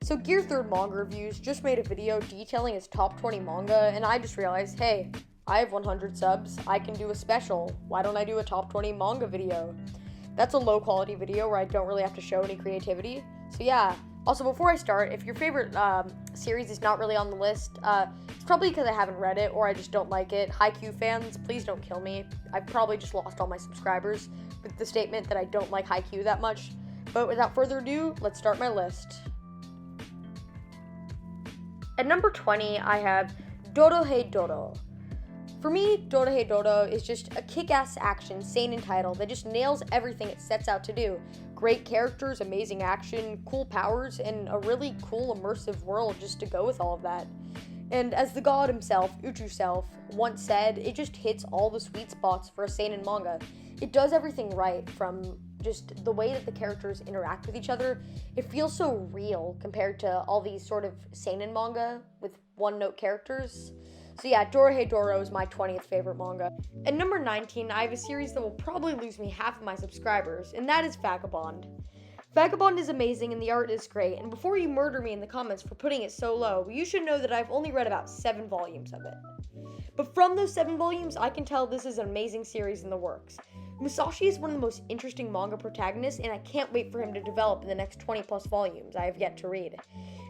So Gear Third Manga Reviews just made a video detailing his top 20 manga, and I just realized, hey, I have 100 subs, I can do a special. Why don't I do a top 20 manga video? That's a low quality video where I don't really have to show any creativity. So yeah. Also, before I start, if your favorite series is not really on the list, it's probably because I haven't read it or I just don't like it. Haikyuu fans, please don't kill me. I've probably just lost all my subscribers with the statement that I don't like Haikyuu that much. But without further ado, let's start my list. At number 20, I have Dorohei Doro. For me, Dorohei Doro is just a kick-ass action seinen title that just nails everything it sets out to do. Great characters, amazing action, cool powers, and a really cool immersive world just to go with all of that. And as the god himself, Uchu Self, once said, it just hits all the sweet spots for a seinen manga. It does everything right, from just the way that the characters interact with each other. It feels so real compared to all these sort of seinen manga with one-note characters. So yeah, Dorohei Doro is my 20th favorite manga. At number 19, I have a series that will probably lose me half of my subscribers, and that is Vagabond. Vagabond is amazing and the art is great, and before you murder me in the comments for putting it so low, you should know that I've only read about 7 volumes of it. But from those 7 volumes, I can tell this is an amazing series in the works. Musashi is one of the most interesting manga protagonists, and I can't wait for him to develop in the next 20 plus volumes I have yet to read.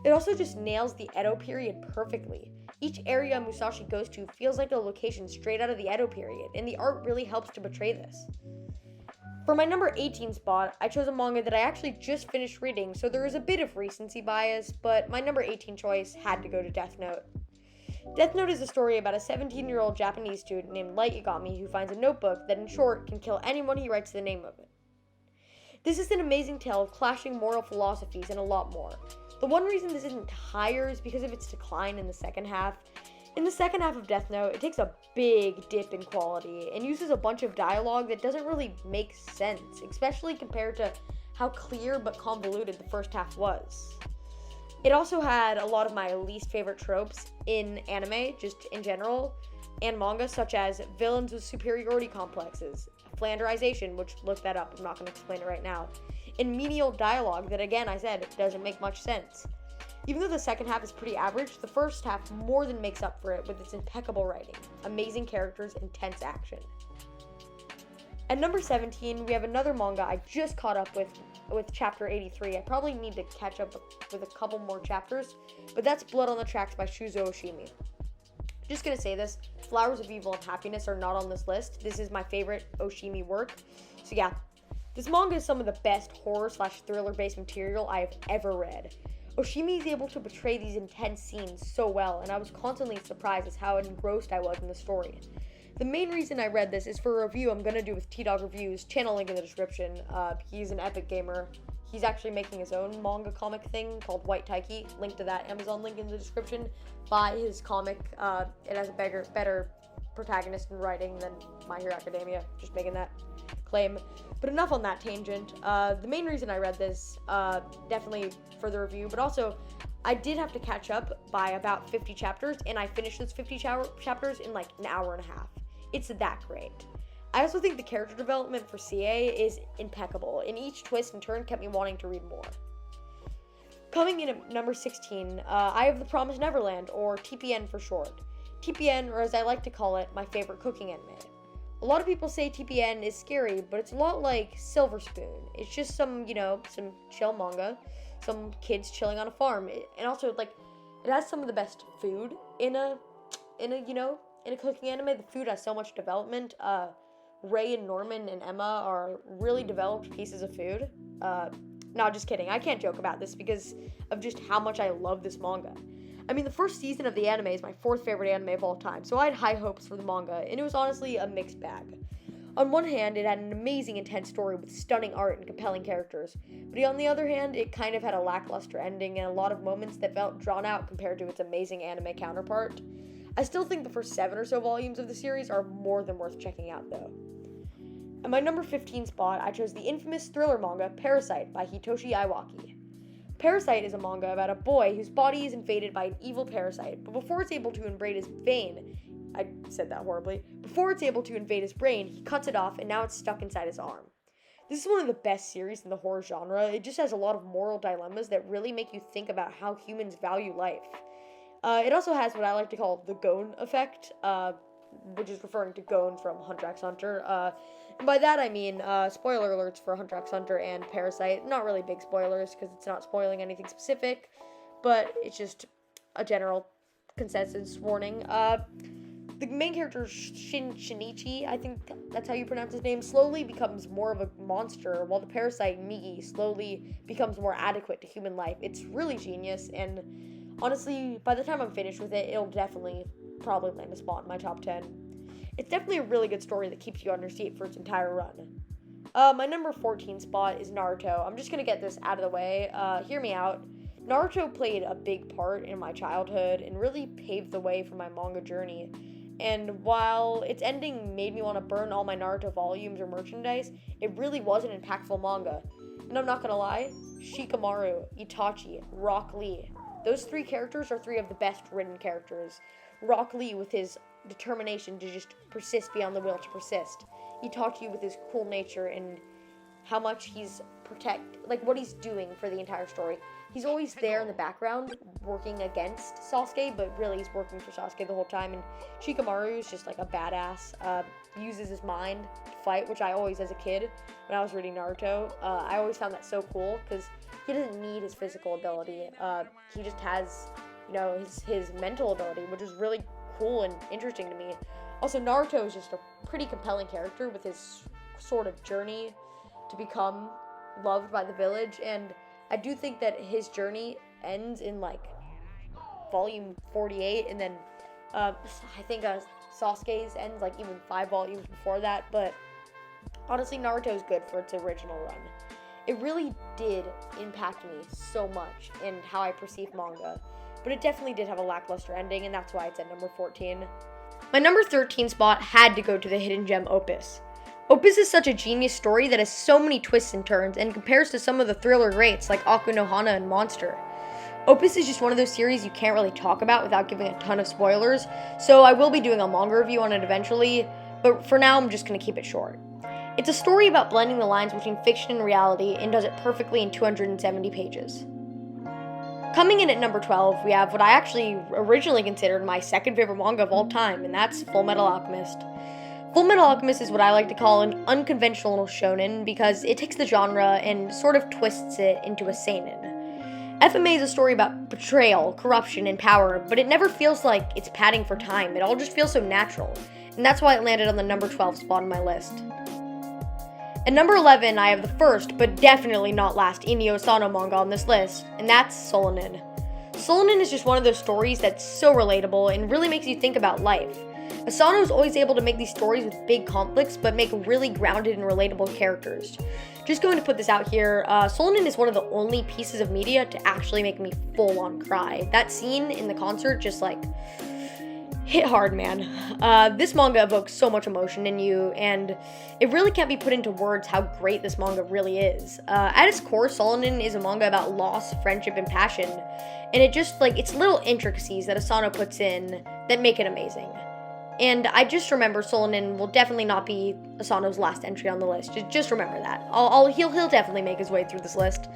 It also just nails the Edo period perfectly. Each area Musashi goes to feels like a location straight out of the Edo period, and the art really helps to portray this. For my number 18 spot, I chose a manga that I actually just finished reading, so there is a bit of recency bias, but my number 18 choice had to go to Death Note. Death Note is a story about a 17-year-old Japanese student named Light Yagami who finds a notebook that, in short, can kill anyone he writes the name of it. This is an amazing tale of clashing moral philosophies and a lot more. The one reason this isn't higher is because of its decline in the second half. In the second half of Death Note, it takes a big dip in quality and uses a bunch of dialogue that doesn't really make sense, especially compared to how clear but convoluted the first half was. It also had a lot of my least favorite tropes in anime, just in general, and manga, such as villains with superiority complexes, flanderization, which look that up, I'm not going to explain it right now, and menial dialogue that, again, I said, doesn't make much sense. Even though the second half is pretty average, the first half more than makes up for it with its impeccable writing, amazing characters, and tense action. At number 17, we have another manga I just caught up with chapter 83. I probably need to catch up with a couple more chapters, but that's Blood on the Tracks by Shuzo Oshimi. Just gonna say this, Flowers of Evil and Happiness are not on this list. This is my favorite Oshimi work. So yeah, this manga is some of the best horror/thriller based material I have ever read. Oshimi is able to portray these intense scenes so well, and I was constantly surprised as how engrossed I was in the story. The main reason I read this is for a review I'm going to do with T-Dog Reviews, channel link in the description. He's an epic gamer. He's actually making his own manga comic thing called White Taiki. Link to that Amazon link in the description. Buy his comic. It has a better protagonist and writing than My Hero Academia. Just making that claim. But enough on that tangent. The main reason I read this, definitely for the review, but also I did have to catch up by about 50 chapters, and I finished those 50 chapters in like an hour and a half. It's that great. I also think the character development for CA is impeccable, and each twist and turn kept me wanting to read more. Coming in at number 16, I have The Promised Neverland, or TPN for short. TPN, or as I like to call it, my favorite cooking anime. A lot of people say TPN is scary, but it's a lot like Silver Spoon. It's just some chill manga, some kids chilling on a farm, and also it has some of the best food in a cooking anime. The food has so much development. Ray and Norman and Emma are really developed pieces of food. No, just kidding. I can't joke about this because of just how much I love this manga. I mean, the first season of the anime is my 4th favorite anime of all time, so I had high hopes for the manga, and it was honestly a mixed bag. On one hand, it had an amazing, intense story with stunning art and compelling characters, but on the other hand, it kind of had a lackluster ending and a lot of moments that felt drawn out compared to its amazing anime counterpart. I still think the first 7 or so volumes of the series are more than worth checking out, though. At my number 15 spot, I chose the infamous thriller manga Parasite by Hitoshi Iwaki. Parasite is a manga about a boy whose body is invaded by an evil parasite, but before it's able to invade his brain, before it's able to invade his brain, he cuts it off and now it's stuck inside his arm. This is one of the best series in the horror genre. It just has a lot of moral dilemmas that really make you think about how humans value life. It also has what I like to call the Gon effect, which is referring to Gon from Hunter x Hunter. And by that I mean, spoiler alerts for Hunter x Hunter and Parasite. Not really big spoilers, because it's not spoiling anything specific, but it's just a general consensus warning. The main character, Shinichi, I think that's how you pronounce his name, slowly becomes more of a monster, while the parasite, Migi, slowly becomes more adequate to human life. It's really genius, and honestly, by the time I'm finished with it, it'll definitely probably land a spot in my top 10. It's definitely a really good story that keeps you on your seat for its entire run. My number 14 spot is Naruto. I'm just gonna get this out of the way. Hear me out. Naruto played a big part in my childhood and really paved the way for my manga journey. And while its ending made me want to burn all my Naruto volumes or merchandise, it really was an impactful manga. And I'm not gonna lie, Shikamaru, Itachi, Rock Lee. Those three characters are three of the best written characters. Rock Lee with his determination to just persist beyond the will to persist. Itachi with his cool nature and how much he's what he's doing for the entire story. He's always there in the background working against Sasuke, but really he's working for Sasuke the whole time. And Shikamaru is just like a badass, uses his mind to fight, which I always, as a kid, when I was reading Naruto, I always found that so cool, because he doesn't need his physical ability. He just has, his mental ability, which is really cool and interesting to me. Also, Naruto is just a pretty compelling character with his sort of journey to become loved by the village, and I do think that his journey ends in volume 48, and then I think Sasuke's ends even 5 volumes before that. But honestly, Naruto is good for its original run. It really did impact me so much in how I perceive manga, but it definitely did have a lackluster ending, and that's why it's at number 14. My number 13 spot had to go to the hidden gem Opus. Opus is such a genius story that has so many twists and turns and compares to some of the thriller greats like Aku no Hana and Monster. Opus is just one of those series you can't really talk about without giving a ton of spoilers, so I will be doing a manga review on it eventually, but for now I'm just going to keep it short. It's a story about blending the lines between fiction and reality and does it perfectly in 270 pages. Coming in at number 12, we have what I actually originally considered my second favorite manga of all time, and that's Fullmetal Alchemist. Fullmetal Alchemist is what I like to call an unconventional shonen because it takes the genre and sort of twists it into a seinen. FMA is a story about betrayal, corruption, and power, but it never feels like it's padding for time. It all just feels so natural, and that's why it landed on the number 12 spot on my list. At number 11, I have the first, but definitely not last, Inio Asano manga on this list, and that's Solanin. Solanin is just one of those stories that's so relatable and really makes you think about life. Asano is always able to make these stories with big conflicts, but make really grounded and relatable characters. Just going to put this out here, Solanin is one of the only pieces of media to actually make me full-on cry. That scene in the concert just hit hard, man. This manga evokes so much emotion in you, and it really can't be put into words how great this manga really is. At its core, Solanin is a manga about loss, friendship, and passion, and it's little intricacies that Asano puts in that make it amazing. And I just remember Solanin will definitely not be Asano's last entry on the list. Just remember that. He'll definitely make his way through this list.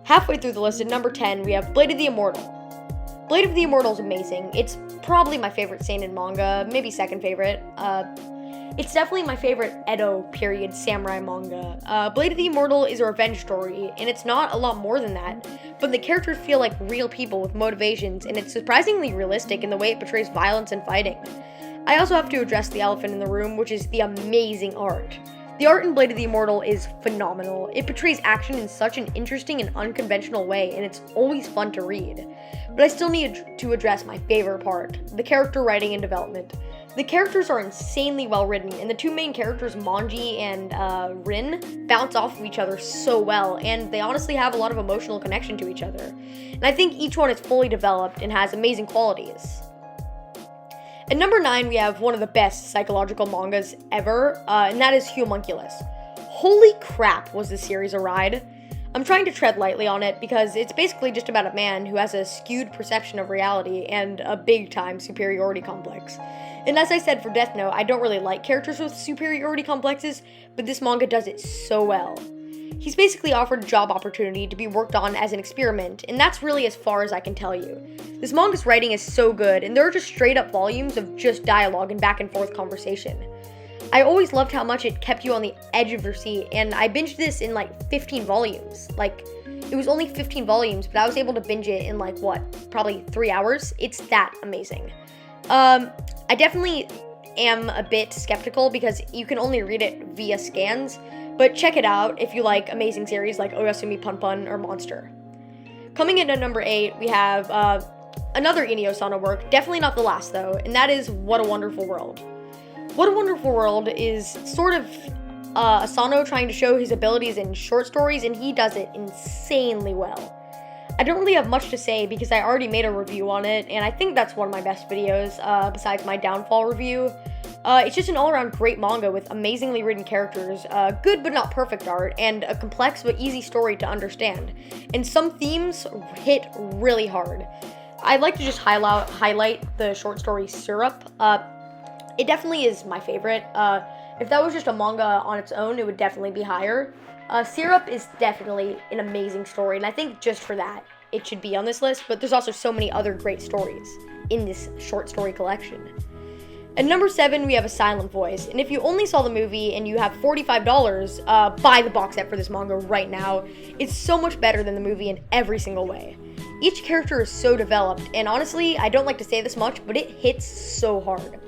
Halfway through the list, at number 10, we have Blade of the Immortal. Blade of the Immortal is amazing. It's probably my favorite seinen manga, maybe second favorite. It's definitely my favorite Edo period samurai manga. Blade of the Immortal is a revenge story, and it's not a lot more than that, but the characters feel like real people with motivations, and it's surprisingly realistic in the way it portrays violence and fighting. I also have to address the elephant in the room, which is the amazing art. The art in Blade of the Immortal is phenomenal. It portrays action in such an interesting and unconventional way, and it's always fun to read. But I still need to address my favorite part, the character writing and development. The characters are insanely well written, and the two main characters, Manji and Rin, bounce off of each other so well, and they honestly have a lot of emotional connection to each other. And I think each one is fully developed and has amazing qualities. At number 9, we have one of the best psychological mangas ever, and that is Humunculus. Holy crap, was this series a ride. I'm trying to tread lightly on it because it's basically just about a man who has a skewed perception of reality and a big-time superiority complex. And as I said for Death Note, I don't really like characters with superiority complexes, but this manga does it so well. He's basically offered a job opportunity to be worked on as an experiment, and that's really as far as I can tell you. This manga's writing is so good, and there are just straight-up volumes of just dialogue and back-and-forth conversation. I always loved how much it kept you on the edge of your seat, and I binged this in like 15 volumes. Like, it was only 15 volumes, but I was able to binge it in like, probably 3 hours? It's that amazing. I definitely am a bit skeptical because you can only read it via scans, but check it out if you like amazing series like Oyasumi Pun Pun or Monster. Coming in at number 8, we have another Inio Asano work, definitely not the last though, and that is What a Wonderful World. What a Wonderful World is sort of Asano trying to show his abilities in short stories, and he does it insanely well. I don't really have much to say because I already made a review on it, and I think that's one of my best videos, besides my Downfall review. It's just an all-around great manga with amazingly written characters, good but not perfect art, and a complex but easy story to understand. And some themes hit really hard. I'd like to just highlight the short story Syrup. It definitely is my favorite. If that was just a manga on its own, it would definitely be higher. Syrup is definitely an amazing story, and I think just for that, it should be on this list, but there's also so many other great stories in this short story collection. At number 7, we have A Silent Voice, and if you only saw the movie and you have $45, buy the box set for this manga right now. It's so much better than the movie in every single way. Each character is so developed, and honestly, I don't like to say this much, but it hits so hard.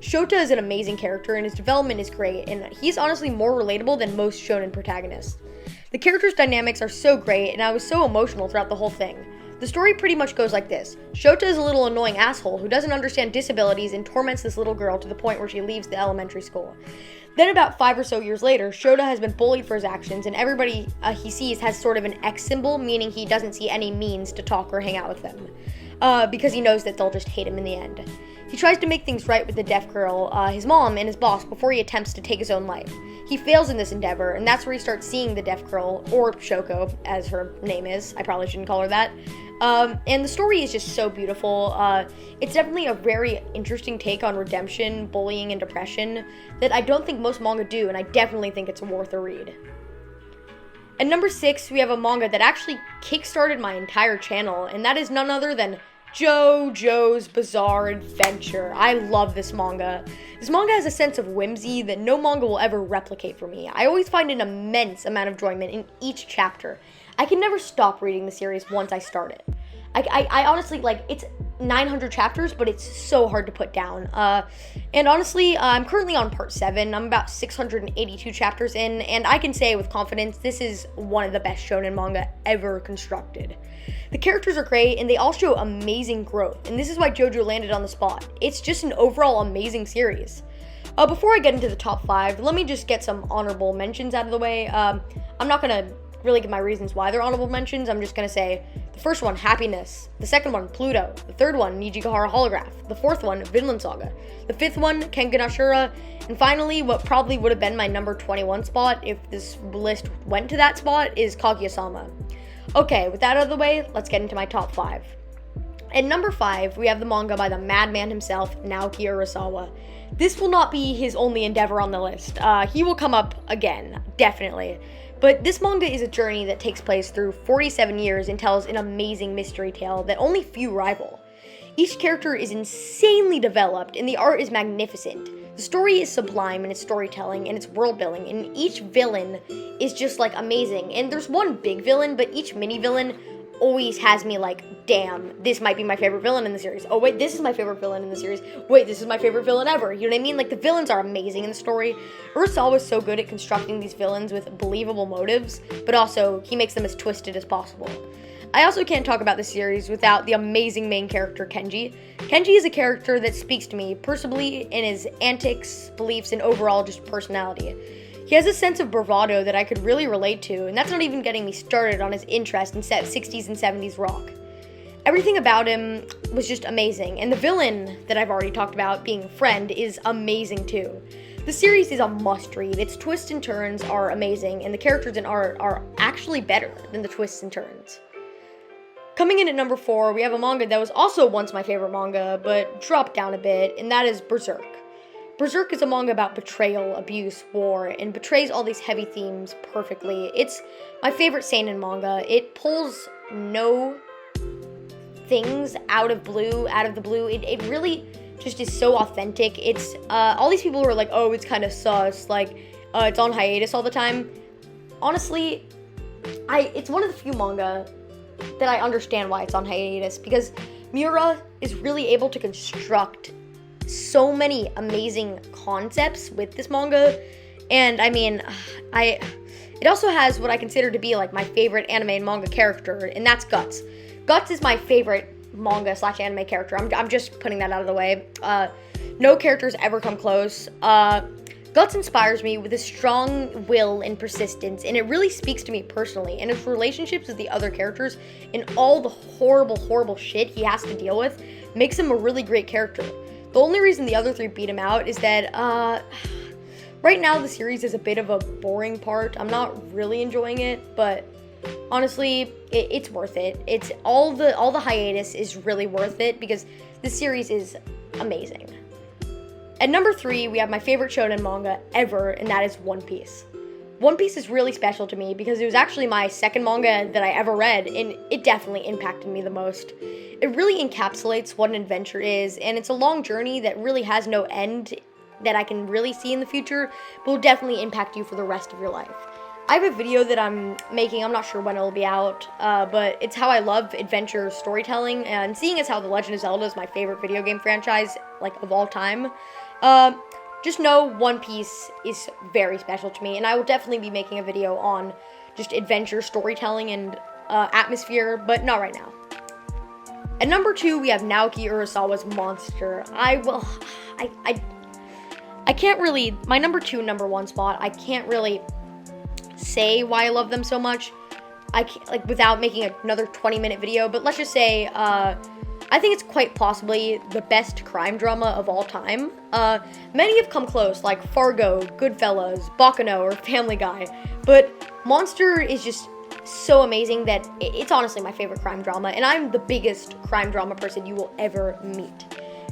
Shota is an amazing character, and his development is great, and he's honestly more relatable than most shonen protagonists. The characters' dynamics are so great, and I was so emotional throughout the whole thing. The story pretty much goes like this. Shota is a little annoying asshole who doesn't understand disabilities and torments this little girl to the point where she leaves the elementary school. Then about 5 or so years later, Shota has been bullied for his actions, and everybody he sees has sort of an X symbol, meaning he doesn't see any means to talk or hang out with them, because he knows that they'll just hate him in the end. He tries to make things right with the deaf girl, his mom, and his boss before he attempts to take his own life. He fails in this endeavor, and that's where he starts seeing the deaf girl, or Shoko, as her name is. I probably shouldn't call her that. And the story is just so beautiful. It's definitely a very interesting take on redemption, bullying, and depression that I don't think most manga do, and I definitely think it's worth a read. At number 6, we have a manga that actually kickstarted my entire channel, and that is none other than Jojo's Bizarre Adventure. I love this manga. This manga has a sense of whimsy that no manga will ever replicate for me. I always find an immense amount of enjoyment in each chapter. I can never stop reading the series once I start it. I honestly, it's 900 chapters, but it's so hard to put down. And honestly, I'm currently on part 7. I'm about 682 chapters in, and I can say with confidence, this is one of the best shonen manga ever constructed. The characters are great, and they all show amazing growth, and this is why Jojo landed on the spot. It's just an overall amazing series. Before I get into the top 5, let me just get some honorable mentions out of the way. I'm not going to really give my reasons why they're honorable mentions. I'm just going to say the first one, Happiness. The second one, Pluto. The third one, Nijigahara Holograph. The fourth one, Vinland Saga. The fifth one, Kengan Ashura. And finally, what probably would have been my number 21 spot if this list went to that spot is Kaguya-sama. Okay, with that out of the way, let's get into my top 5. At number 5, we have the manga by the madman himself, Naoki Orosawa. This will not be his only endeavor on the list. He will come up again, definitely. But this manga is a journey that takes place through 47 years and tells an amazing mystery tale that only few rival. Each character is insanely developed, and the art is magnificent. The story is sublime in its storytelling and its world building, and each villain is just amazing. And there's one big villain, but each mini villain always has me damn, this might be my favorite villain in the series. Oh wait, this is my favorite villain in the series. Wait, this is my favorite villain ever. You know what I mean? The villains are amazing in the story. Urasawa is so good at constructing these villains with believable motives, but also he makes them as twisted as possible. I also can't talk about the series without the amazing main character, Kenji. Kenji is a character that speaks to me personally in his antics, beliefs, and overall just personality. He has a sense of bravado that I could really relate to, and that's not even getting me started on his interest in 60s and 70s rock. Everything about him was just amazing, and the villain that I've already talked about, being Friend, is amazing too. The series is a must-read. Its twists and turns are amazing, and the characters and art are actually better than the twists and turns. Coming in at number 4, we have a manga that was also once my favorite manga, but dropped down a bit, and that is Berserk. Berserk is a manga about betrayal, abuse, war, and portrays all these heavy themes perfectly. It's my favorite seinen manga. It pulls no things out of the blue. It really just is so authentic. It's all these people who are like, oh, it's kind of sus, like it's on hiatus all the time. Honestly, it's one of the few manga that I understand why it's on hiatus, because Miura is really able to construct so many amazing concepts with this manga, and I mean, it also has what I consider to be like my favorite anime and manga character, and that's Guts. Guts is my favorite manga/anime character. I'm just putting that out of the way. No characters ever come close. Guts inspires me with a strong will and persistence, and it really speaks to me personally, and his relationships with the other characters and all the horrible shit he has to deal with makes him a really great character. The only reason the other 3 beat him out is that, right now the series is a bit of a boring part. I'm not really enjoying it, but honestly, it's worth it. It's all the hiatus is really worth it because this series is amazing. At number 3, we have my favorite shonen manga ever, and that is One Piece. One Piece is really special to me because it was actually my second manga that I ever read, and it definitely impacted me the most. It really encapsulates what an adventure is, and it's a long journey that really has no end that I can really see in the future, but will definitely impact you for the rest of your life. I have a video that I'm making, I'm not sure when it'll be out, but it's how I love adventure storytelling, and seeing as how The Legend of Zelda is my favorite video game franchise, like, of all time, just know One Piece is very special to me, and I will definitely be making a video on just adventure storytelling and atmosphere, but not right now. At number 2, we have Naoki Orosawa's Monster. I can't really, my number 2 and number 1 spot, I can't really say why I love them so much, without making another 20-minute video, but let's just say, I think it's quite possibly the best crime drama of all time. Many have come close, like Fargo, Goodfellas, Baccano, or Family Guy, but Monster is just so amazing that it's honestly my favorite crime drama, and I'm the biggest crime drama person you will ever meet.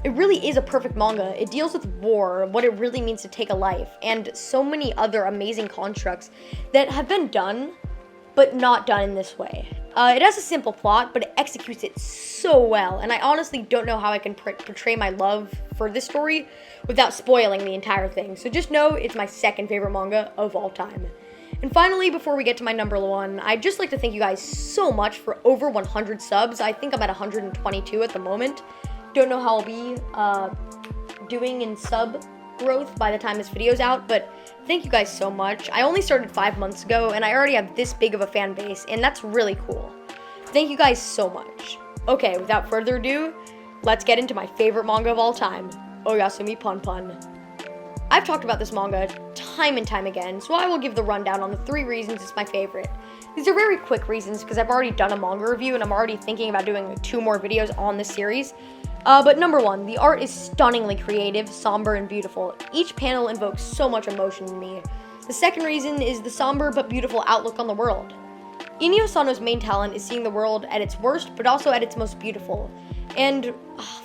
It really is a perfect manga. It deals with war, what it really means to take a life, and so many other amazing constructs that have been done, but not done in this way. It has a simple plot, but it executes it so well, and I honestly don't know how I can portray my love for this story without spoiling the entire thing. So just know it's my second favorite manga of all time. And finally, before we get to my number 1, I'd just like to thank you guys so much for over 100 subs. I think I'm at 122 at the moment. Don't know how I'll be doing in sub growth by the time this video's out, but thank you guys so much. I only started 5 months ago, and I already have this big of a fan base, and that's really cool. Thank you guys so much. Okay, without further ado, let's get into my favorite manga of all time, Oyasumi Pon Pon. I've talked about this manga time and time again, so I will give the rundown on the 3 reasons it's my favorite. These are very quick reasons because I've already done a manga review, and I'm already thinking about doing 2 more videos on this series. But number 1, the art is stunningly creative, somber, and beautiful. Each panel invokes so much emotion in me. The second reason is the somber but beautiful outlook on the world. Inio Sano's main talent is seeing the world at its worst, but also at its most beautiful. And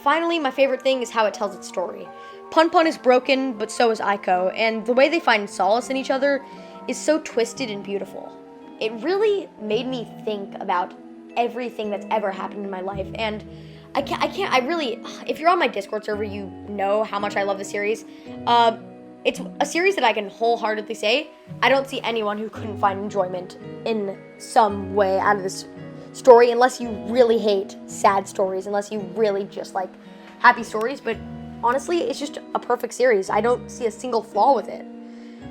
finally, my favorite thing is how it tells its story. Pon Pon is broken, but so is Aiko, and the way they find solace in each other is so twisted and beautiful. It really made me think about everything that's ever happened in my life, and I really, if you're on my Discord server, you know how much I love the series. It's a series that I can wholeheartedly say, I don't see anyone who couldn't find enjoyment in some way out of this story, unless you really hate sad stories, unless you really just like happy stories, but honestly, it's just a perfect series. I don't see a single flaw with it.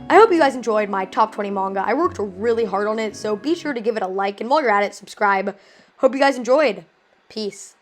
I hope you guys enjoyed my top 20 manga. I worked really hard on it, so be sure to give it a like, and while you're at it, subscribe. Hope you guys enjoyed. Peace.